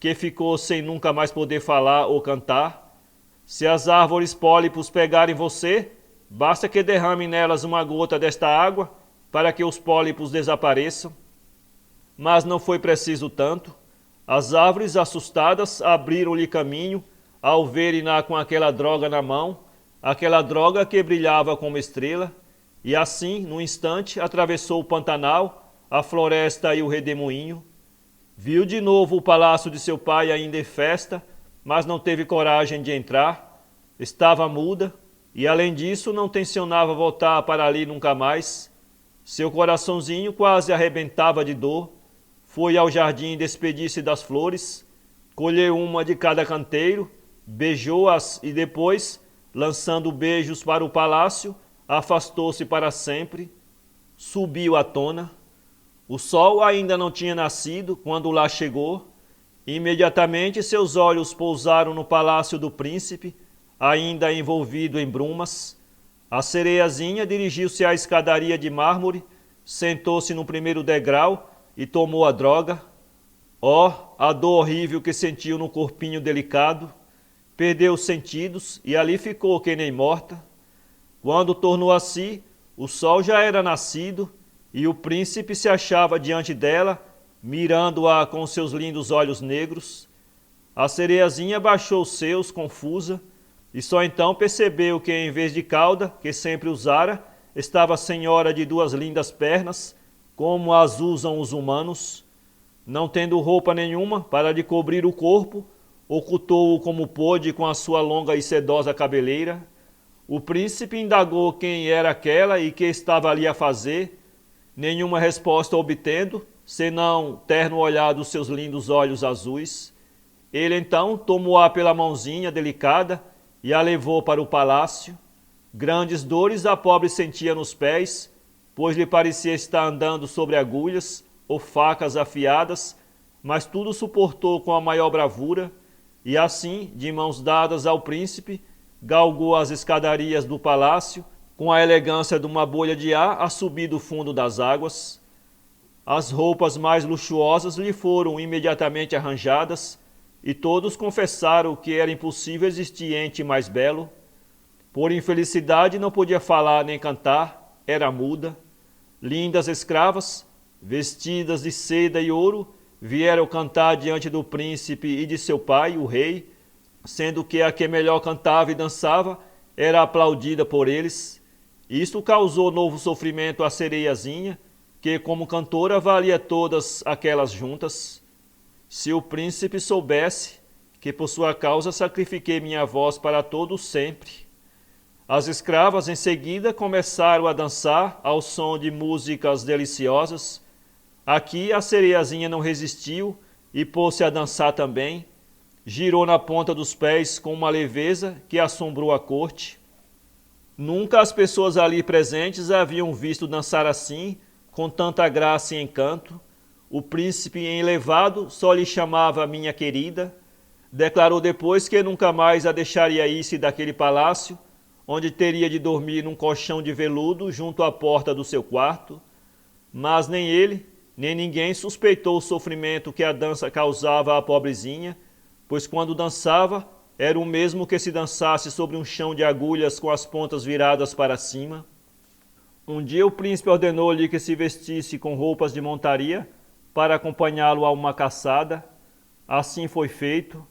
que ficou sem nunca mais poder falar ou cantar. Se as árvores pólipos pegarem você, basta que derrame nelas uma gota desta água para que os pólipos desapareçam. Mas não foi preciso tanto. As árvores, assustadas, abriram-lhe caminho ao verem-na com aquela droga na mão, aquela droga que brilhava como estrela, e assim, num instante, atravessou o Pantanal, a floresta e o redemoinho. Viu de novo o palácio de seu pai ainda em festa, mas não teve coragem de entrar. Estava muda e, além disso, não tencionava voltar para ali nunca mais. Seu coraçãozinho quase arrebentava de dor. Foi ao jardim despedir-se das flores, colheu uma de cada canteiro, beijou-as e depois, lançando beijos para o palácio, afastou-se para sempre. Subiu à tona. O sol ainda não tinha nascido quando lá chegou. Imediatamente seus olhos pousaram no palácio do príncipe, ainda envolvido em brumas. A sereiazinha dirigiu-se à escadaria de mármore, sentou-se no primeiro degrau e tomou a droga. Oh, a dor horrível que sentiu no corpinho delicado! Perdeu os sentidos e ali ficou que nem morta. Quando tornou a si, o sol já era nascido e o príncipe se achava diante dela, mirando-a com seus lindos olhos negros. A sereiazinha baixou os seus, confusa, e só então percebeu que, em vez de cauda, que sempre usara, estava a senhora de duas lindas pernas, como as usam os humanos. Não tendo roupa nenhuma para lhe cobrir o corpo, ocultou-o como pôde com a sua longa e sedosa cabeleira. O príncipe indagou quem era aquela e que estava ali a fazer, nenhuma resposta obtendo, senão terno olhar dos seus lindos olhos azuis. Ele então tomou-a pela mãozinha delicada e a levou para o palácio. Grandes dores a pobre sentia nos pés, pois lhe parecia estar andando sobre agulhas ou facas afiadas, mas tudo suportou com a maior bravura, e assim, de mãos dadas ao príncipe, galgou as escadarias do palácio, com a elegância de uma bolha de ar a subir do fundo das águas. As roupas mais luxuosas lhe foram imediatamente arranjadas, e todos confessaram que era impossível existir ente mais belo. Por infelicidade não podia falar nem cantar, era muda. Lindas escravas, vestidas de seda e ouro, vieram cantar diante do príncipe e de seu pai, o rei, sendo que a que melhor cantava e dançava era aplaudida por eles. Isto causou novo sofrimento à sereiazinha, que como cantora valia todas aquelas juntas. Se o príncipe soubesse que por sua causa sacrifiquei minha voz para todo sempre. As escravas em seguida começaram a dançar ao som de músicas deliciosas. Aqui a sereiazinha não resistiu e pôs-se a dançar também. Girou na ponta dos pés com uma leveza que assombrou a corte. Nunca as pessoas ali presentes a haviam visto dançar assim, com tanta graça e encanto. O príncipe enlevado só lhe chamava minha querida. Declarou depois que nunca mais a deixaria ir-se daquele palácio, onde teria de dormir num colchão de veludo junto à porta do seu quarto. Mas nem ele, nem ninguém suspeitou o sofrimento que a dança causava à pobrezinha, pois quando dançava, era o mesmo que se dançasse sobre um chão de agulhas com as pontas viradas para cima. Um dia o príncipe ordenou-lhe que se vestisse com roupas de montaria para acompanhá-lo a uma caçada. Assim foi feito.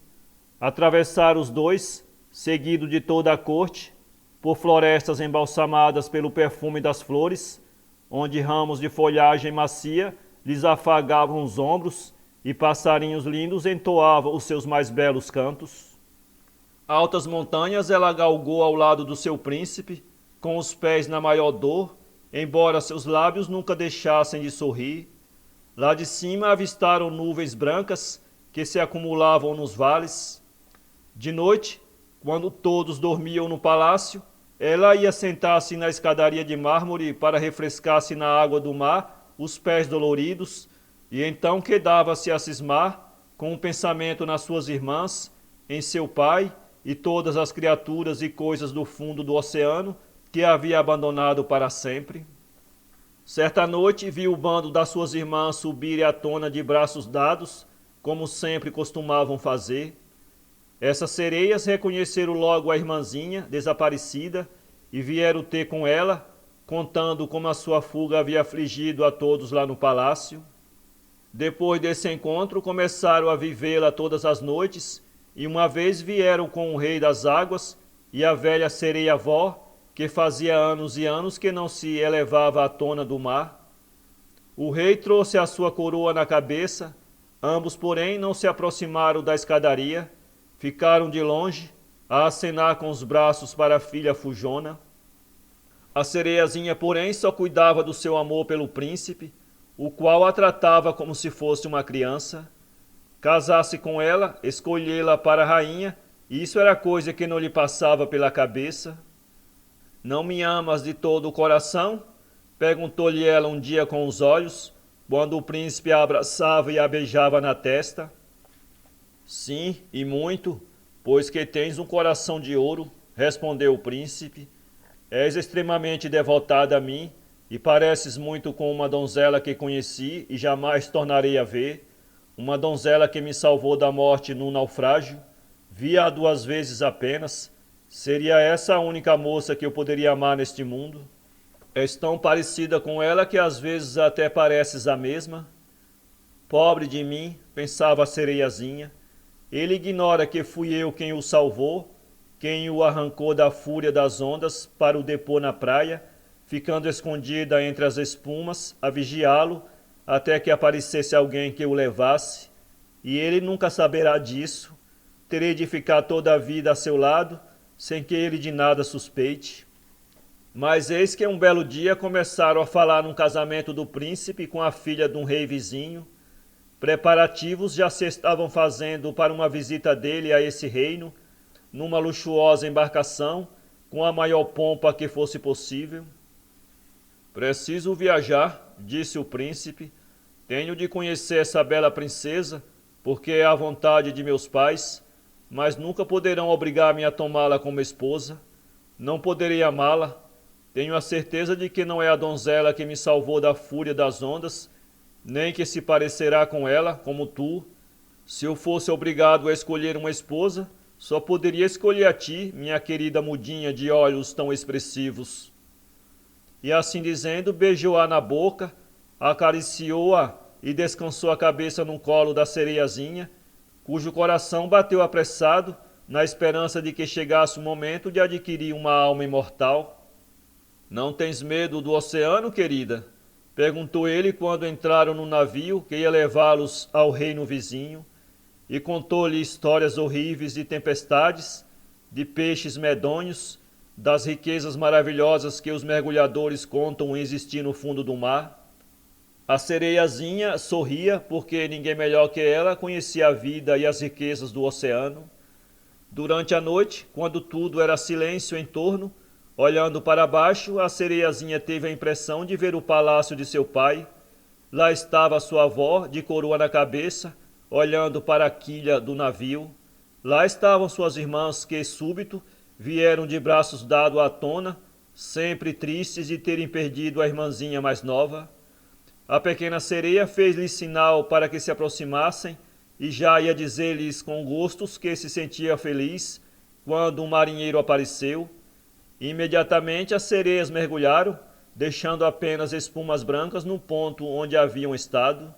Atravessaram os dois, seguido de toda a corte, por florestas embalsamadas pelo perfume das flores, onde ramos de folhagem macia lhes afagavam os ombros e passarinhos lindos entoavam os seus mais belos cantos. Altas montanhas ela galgou ao lado do seu príncipe, com os pés na maior dor, embora seus lábios nunca deixassem de sorrir. Lá de cima avistaram nuvens brancas que se acumulavam nos vales. De noite, quando todos dormiam no palácio, ela ia sentar-se na escadaria de mármore para refrescar-se na água do mar os pés doloridos, e então quedava-se a cismar, com um pensamento nas suas irmãs, em seu pai e todas as criaturas e coisas do fundo do oceano que havia abandonado para sempre. Certa noite viu o bando das suas irmãs subir à tona de braços dados, como sempre costumavam fazer. Essas sereias reconheceram logo a irmãzinha desaparecida e vieram ter com ela, contando como a sua fuga havia afligido a todos lá no palácio. Depois desse encontro, começaram a vivê-la todas as noites, e uma vez vieram com o rei das águas e a velha sereia-avó, que fazia anos e anos que não se elevava à tona do mar. O rei trouxe a sua coroa na cabeça, ambos, porém, não se aproximaram da escadaria, ficaram de longe, a acenar com os braços para a filha fujona. A sereiazinha, porém, só cuidava do seu amor pelo príncipe, o qual a tratava como se fosse uma criança. Casar-se com ela, escolhê-la para rainha, isso era coisa que não lhe passava pela cabeça. Não me amas de todo o coração? Perguntou-lhe ela um dia com os olhos, quando o príncipe a abraçava e a beijava na testa. Sim, e muito, pois que tens um coração de ouro, respondeu o príncipe. És extremamente devotada a mim, e pareces muito com uma donzela que conheci e jamais tornarei a ver, uma donzela que me salvou da morte num naufrágio. Vi-a 2 vezes apenas. Seria essa a única moça que eu poderia amar neste mundo? És tão parecida com ela que às vezes até pareces a mesma. Pobre de mim, pensava a sereiazinha. Ele ignora que fui eu quem o salvou, quem o arrancou da fúria das ondas para o depor na praia, ficando escondida entre as espumas, a vigiá-lo, até que aparecesse alguém que o levasse. E ele nunca saberá disso. Terei de ficar toda a vida a seu lado, sem que ele de nada suspeite. Mas eis que um belo dia começaram a falar num casamento do príncipe com a filha de um rei vizinho. Preparativos já se estavam fazendo para uma visita dele a esse reino, numa luxuosa embarcação, com a maior pompa que fosse possível. Preciso viajar, disse o príncipe. Tenho de conhecer essa bela princesa, porque é a vontade de meus pais, mas nunca poderão obrigar-me a tomá-la como esposa. Não poderei amá-la. Tenho a certeza de que não é a donzela que me salvou da fúria das ondas, nem que se parecerá com ela, como tu. Se eu fosse obrigado a escolher uma esposa, só poderia escolher a ti, minha querida mudinha de olhos tão expressivos. E assim dizendo, beijou-a na boca, acariciou-a e descansou a cabeça no colo da sereiazinha, cujo coração bateu apressado, na esperança de que chegasse o momento de adquirir uma alma imortal. Não tens medo do oceano, querida? Perguntou ele quando entraram no navio que ia levá-los ao reino vizinho, e contou-lhe histórias horríveis de tempestades, de peixes medonhos, das riquezas maravilhosas que os mergulhadores contam existir no fundo do mar. A sereiazinha sorria porque ninguém melhor que ela conhecia a vida e as riquezas do oceano. Durante a noite, quando tudo era silêncio em torno, olhando para baixo, a sereiazinha teve a impressão de ver o palácio de seu pai. Lá estava sua avó, de coroa na cabeça, olhando para a quilha do navio. Lá estavam suas irmãs que, súbito, vieram de braços dados à tona, sempre tristes de terem perdido a irmãzinha mais nova. A pequena sereia fez-lhe sinal para que se aproximassem e já ia dizer-lhes com gostos que se sentia feliz quando um marinheiro apareceu. Imediatamente as sereias mergulharam, deixando apenas espumas brancas no ponto onde haviam estado.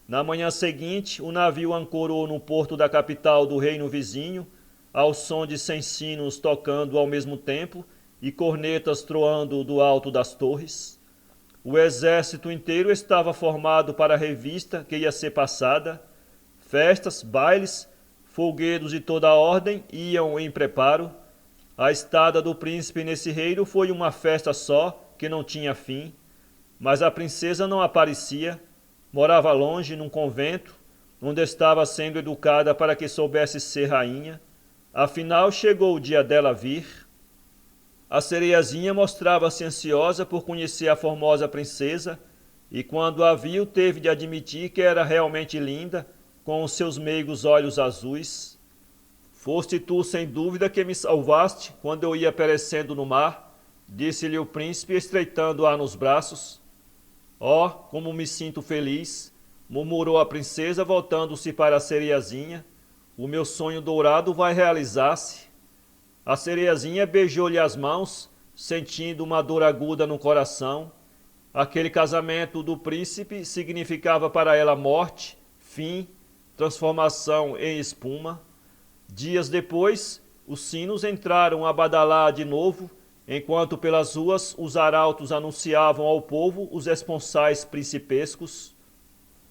Na manhã seguinte, o navio ancorou no porto da capital do reino vizinho, ao som de 100 sinos tocando ao mesmo tempo e cornetas troando do alto das torres. O exército inteiro estava formado para a revista que ia ser passada. Festas, bailes, folguedos de toda a ordem iam em preparo. A estada do príncipe nesse reino foi uma festa só, que não tinha fim. Mas a princesa não aparecia. Morava longe, num convento, onde estava sendo educada para que soubesse ser rainha. Afinal, chegou o dia dela vir. A sereiazinha mostrava-se ansiosa por conhecer a formosa princesa, e quando a viu, teve de admitir que era realmente linda, com os seus meigos olhos azuis. Foste tu, sem dúvida, que me salvaste quando eu ia perecendo no mar, disse-lhe o príncipe, estreitando-a nos braços. Oh, como me sinto feliz, murmurou a princesa, voltando-se para a sereiazinha. O meu sonho dourado vai realizar-se. A sereiazinha beijou-lhe as mãos, sentindo uma dor aguda no coração. Aquele casamento do príncipe significava para ela morte, fim, transformação em espuma. Dias depois, os sinos entraram a badalar de novo, enquanto pelas ruas os arautos anunciavam ao povo os esponsais principescos.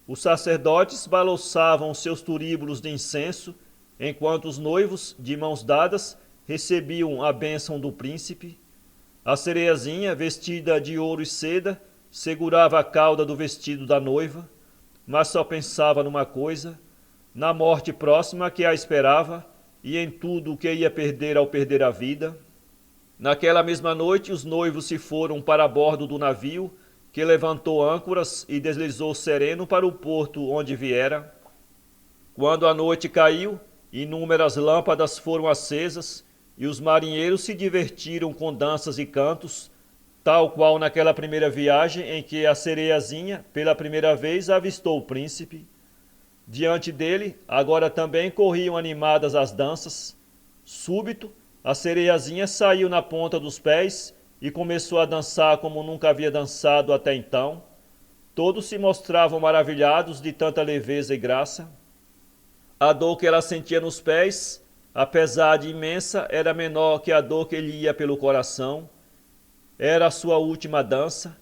Os sacerdotes balouçavam seus turíbulos de incenso, enquanto os noivos, de mãos dadas, recebiam a bênção do príncipe. A sereiazinha, vestida de ouro e seda, segurava a cauda do vestido da noiva, mas só pensava numa coisa, na morte próxima que a esperava e em tudo o que ia perder ao perder a vida. Naquela mesma noite, os noivos se foram para bordo do navio, que levantou âncoras e deslizou sereno para o porto onde viera. Quando a noite caiu, inúmeras lâmpadas foram acesas, e os marinheiros se divertiram com danças e cantos, tal qual naquela primeira viagem em que a sereiazinha, pela primeira vez, avistou o príncipe. Diante dele, agora também corriam animadas as danças. Súbito, a sereiazinha saiu na ponta dos pés e começou a dançar como nunca havia dançado até então. Todos se mostravam maravilhados de tanta leveza e graça. A dor que ela sentia nos pés, apesar de imensa, era menor que a dor que lhe ia pelo coração. Era a sua última dança,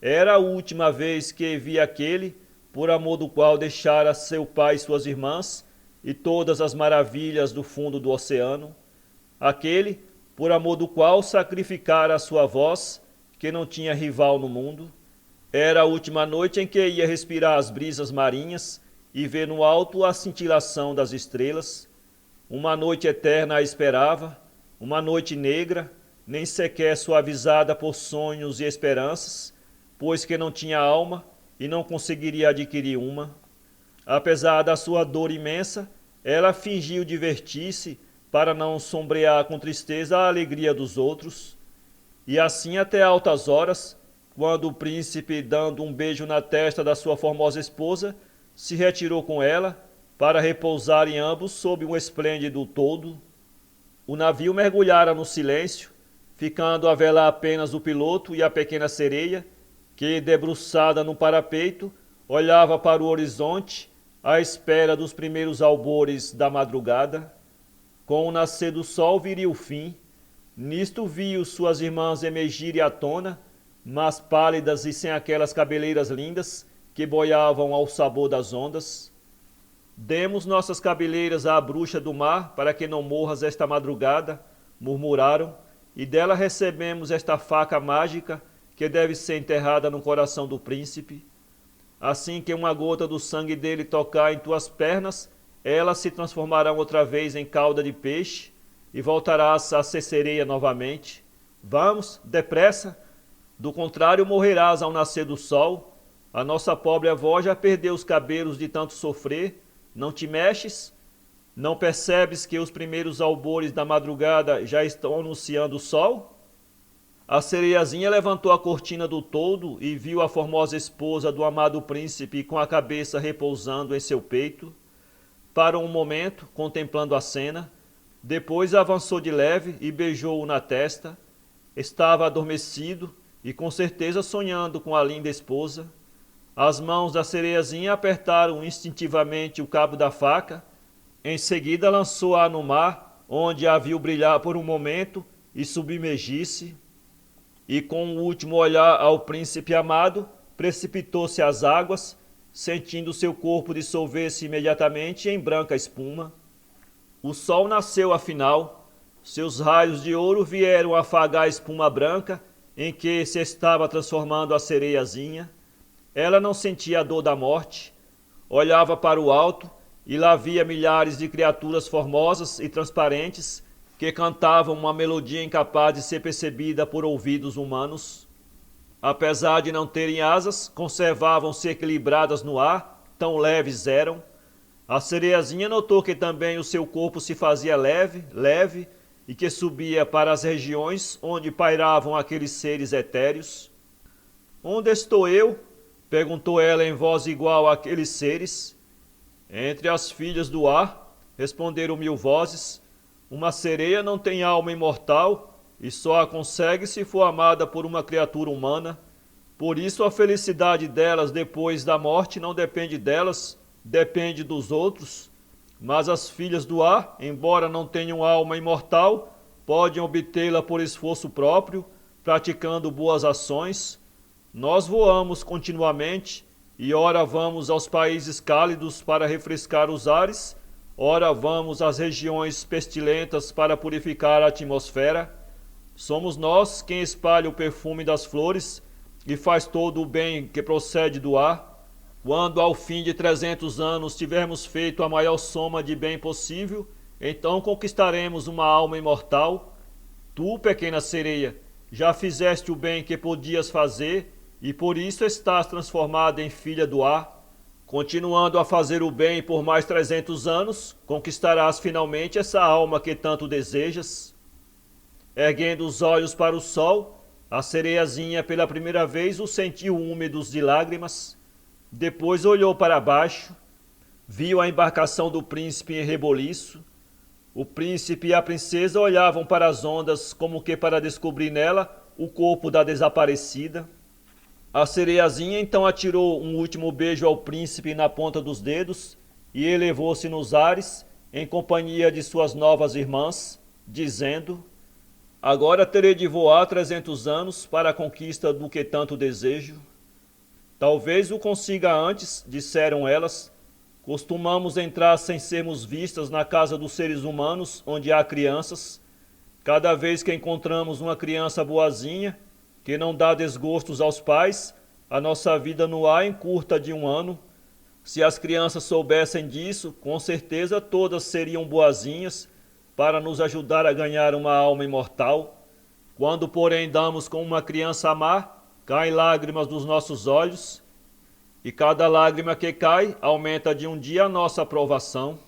era a última vez que via aquele, por amor do qual deixara seu pai e suas irmãs, e todas as maravilhas do fundo do oceano. Aquele, por amor do qual sacrificara a sua voz, que não tinha rival no mundo. Era a última noite em que ia respirar as brisas marinhas e ver no alto a cintilação das estrelas. Uma noite eterna a esperava, uma noite negra, nem sequer suavizada por sonhos e esperanças, pois que não tinha alma e não conseguiria adquirir uma. Apesar da sua dor imensa, ela fingiu divertir-se para não sombrear com tristeza a alegria dos outros. E assim até altas horas, quando o príncipe, dando um beijo na testa da sua formosa esposa, se retirou com ela, para repousarem ambos sob um esplêndido toldo. O navio mergulhara no silêncio, ficando a velar apenas o piloto e a pequena sereia, que, debruçada no parapeito, olhava para o horizonte, à espera dos primeiros albores da madrugada. Com o nascer do sol viria o fim. Nisto viu suas irmãs emergirem à tona, mas pálidas e sem aquelas cabeleiras lindas que boiavam ao sabor das ondas. Demos nossas cabeleiras à bruxa do mar, para que não morras esta madrugada, murmuraram, e dela recebemos esta faca mágica, que deve ser enterrada no coração do príncipe. Assim que uma gota do sangue dele tocar em tuas pernas, elas se transformarão outra vez em cauda de peixe, e voltarás a ser sereia novamente. Vamos, depressa, do contrário morrerás ao nascer do sol. A nossa pobre avó já perdeu os cabelos de tanto sofrer. Não te mexes? Não percebes que os primeiros albores da madrugada já estão anunciando o sol? A sereiazinha levantou a cortina do toldo e viu a formosa esposa do amado príncipe com a cabeça repousando em seu peito. Parou um momento, contemplando a cena. Depois avançou de leve e beijou-o na testa. Estava adormecido e com certeza sonhando com a linda esposa. As mãos da sereiazinha apertaram instintivamente o cabo da faca. Em seguida lançou-a no mar, onde a viu brilhar por um momento e submergir-se. E com um último olhar ao príncipe amado, precipitou-se às águas, sentindo seu corpo dissolver-se imediatamente em branca espuma. O sol nasceu afinal. Seus raios de ouro vieram afagar a espuma branca em que se estava transformando a sereiazinha. Ela não sentia a dor da morte, olhava para o alto e lá havia milhares de criaturas formosas e transparentes que cantavam uma melodia incapaz de ser percebida por ouvidos humanos. Apesar de não terem asas, conservavam-se equilibradas no ar, tão leves eram. A sereiazinha notou que também o seu corpo se fazia leve, leve, e que subia para as regiões onde pairavam aqueles seres etéreos. Onde estou eu? Perguntou ela em voz igual àqueles seres. Entre as filhas do ar, responderam 1000 vozes. Uma sereia não tem alma imortal e só a consegue se for amada por uma criatura humana. Por isso a felicidade delas depois da morte não depende delas, depende dos outros. Mas as filhas do ar, embora não tenham alma imortal, podem obtê-la por esforço próprio, praticando boas ações. Nós voamos continuamente e ora vamos aos países cálidos para refrescar os ares, ora vamos às regiões pestilentas para purificar a atmosfera. Somos nós quem espalha o perfume das flores e faz todo o bem que procede do ar. Quando ao fim de 300 anos tivermos feito a maior soma de bem possível, então conquistaremos uma alma imortal. Tu, pequena sereia, já fizeste o bem que podias fazer e por isso estás transformada em filha do ar. Continuando a fazer o bem por mais 300 anos, conquistarás finalmente essa alma que tanto desejas. Erguendo os olhos para o sol, a sereiazinha pela primeira vez os sentiu úmidos de lágrimas. Depois olhou para baixo, viu a embarcação do príncipe em reboliço. O príncipe e a princesa olhavam para as ondas como que para descobrir nela o corpo da desaparecida. A sereiazinha então atirou um último beijo ao príncipe na ponta dos dedos e elevou-se nos ares em companhia de suas novas irmãs, dizendo: agora terei de voar 300 anos para a conquista do que tanto desejo. Talvez o consiga antes, disseram elas. Costumamos entrar sem sermos vistas na casa dos seres humanos, onde há crianças. Cada vez que encontramos uma criança boazinha, que não dá desgostos aos pais, a nossa vida no ar encurta de 1 ano. Se as crianças soubessem disso, com certeza todas seriam boazinhas, para nos ajudar a ganhar uma alma imortal. Quando, porém, damos com uma criança má, caem lágrimas dos nossos olhos, e cada lágrima que cai aumenta de um dia a nossa aprovação.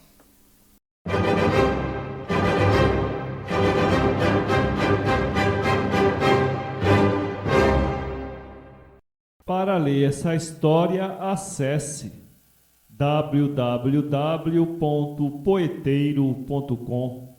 Para ler essa história, acesse www.poeteiro.com.